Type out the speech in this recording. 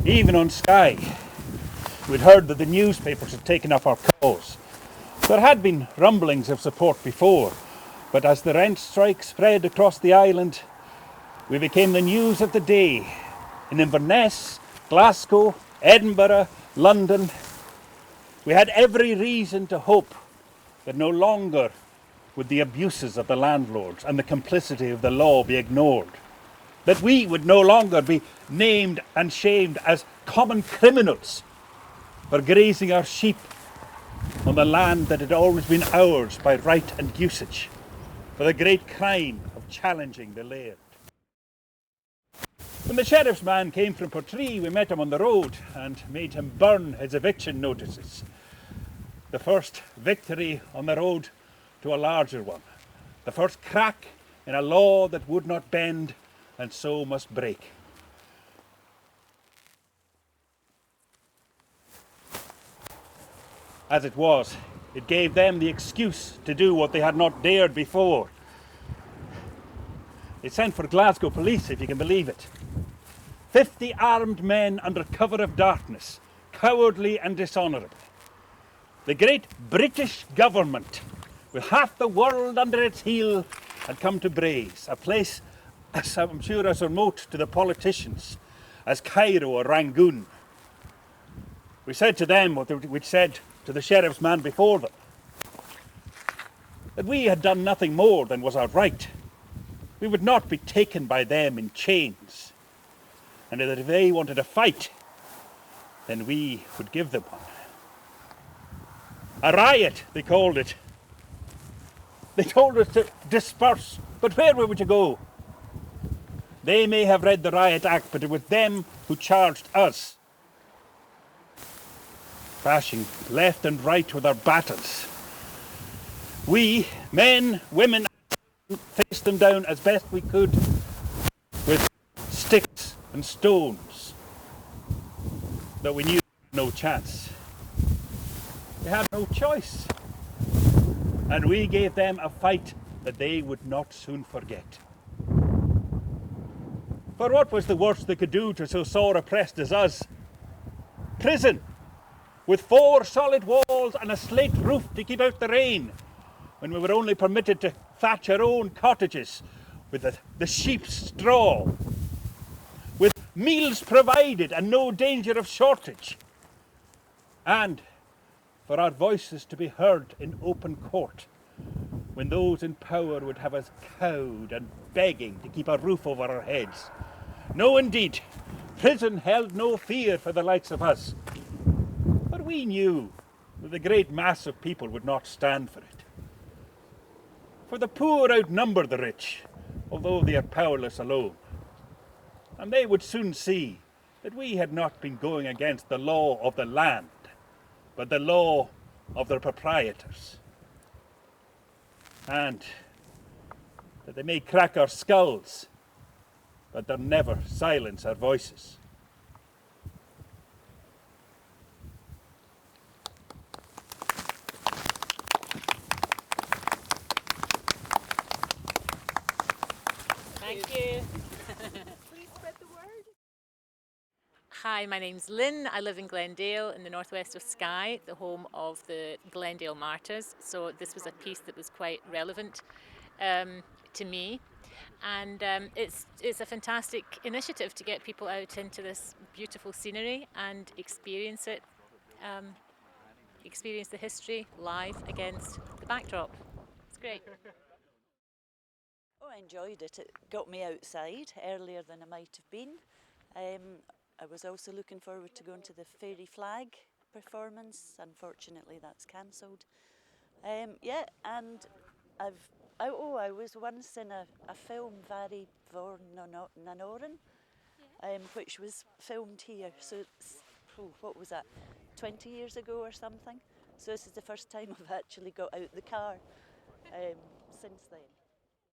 Even on Skye, we'd heard that the newspapers had taken up our cause. There had been rumblings of support before, but as the rent strike spread across the island, we became the news of the day. In Inverness, Glasgow, Edinburgh, London, we had every reason to hope that no longer would the abuses of the landlords and the complicity of the law be ignored. That we would no longer be named and shamed as common criminals for grazing our sheep on the land that had always been ours by right and usage, for the great crime of challenging the laird. When the sheriff's man came from Portree, we met him on the road and made him burn his eviction notices. The first victory on the road to a larger one. The first crack in a law that would not bend and so must break. As it was, it gave them the excuse to do what they had not dared before. They sent for Glasgow police, if you can believe it. 50 armed men under cover of darkness, cowardly and dishonourable. The great British government, with half the world under its heel, had come to Braes, a place, as I'm sure, as remote to the politicians as Cairo or Rangoon. We said to them what we'd said to the sheriff's man before them, that we had done nothing more than was our right. We would not be taken by them in chains, and that if they wanted a fight, then we would give them one. A riot, they called it. They told us to disperse, but where were we to go? They may have read the Riot Act, but it was them who charged us. Crashing left and right with our batons. We, men, women, faced them down as best we could with sticks and stones, though we knew we had no chance. We had no choice, and we gave them a fight that they would not soon forget. For what was the worst they could do to so sore oppressed as us? Prison, with 4 solid walls and a slate roof to keep out the rain, when we were only permitted to thatch our own cottages with the sheep's straw, with meals provided and no danger of shortage, and for our voices to be heard in open court, when those in power would have us cowed and begging to keep a roof over our heads. No, indeed, prison held no fear for the likes of us. But we knew that the great mass of people would not stand for it. For the poor outnumber the rich, although they are powerless alone. And they would soon see that we had not been going against the law of the land, but the law of their proprietors. And that they may crack our skulls, but they'll never silence our voices. Thank you. Please spread the word. Hi, my name's Lynn. I live in Glendale in the northwest of Skye, the home of the Glendale Martyrs. So this was a piece that was quite relevant to me. And it's a fantastic initiative to get people out into this beautiful scenery and experience it, experience the history live against the backdrop. It's great. Oh, I enjoyed it. It got me outside earlier than I might have been. I was also looking forward to going to the Fairy Flag performance. Unfortunately, that's cancelled. Yeah, and I was once in a film, Vari vor Nanoren, which was filmed here. So it's, what was that, 20 years ago or something? So this is the first time I've actually got out the car since then.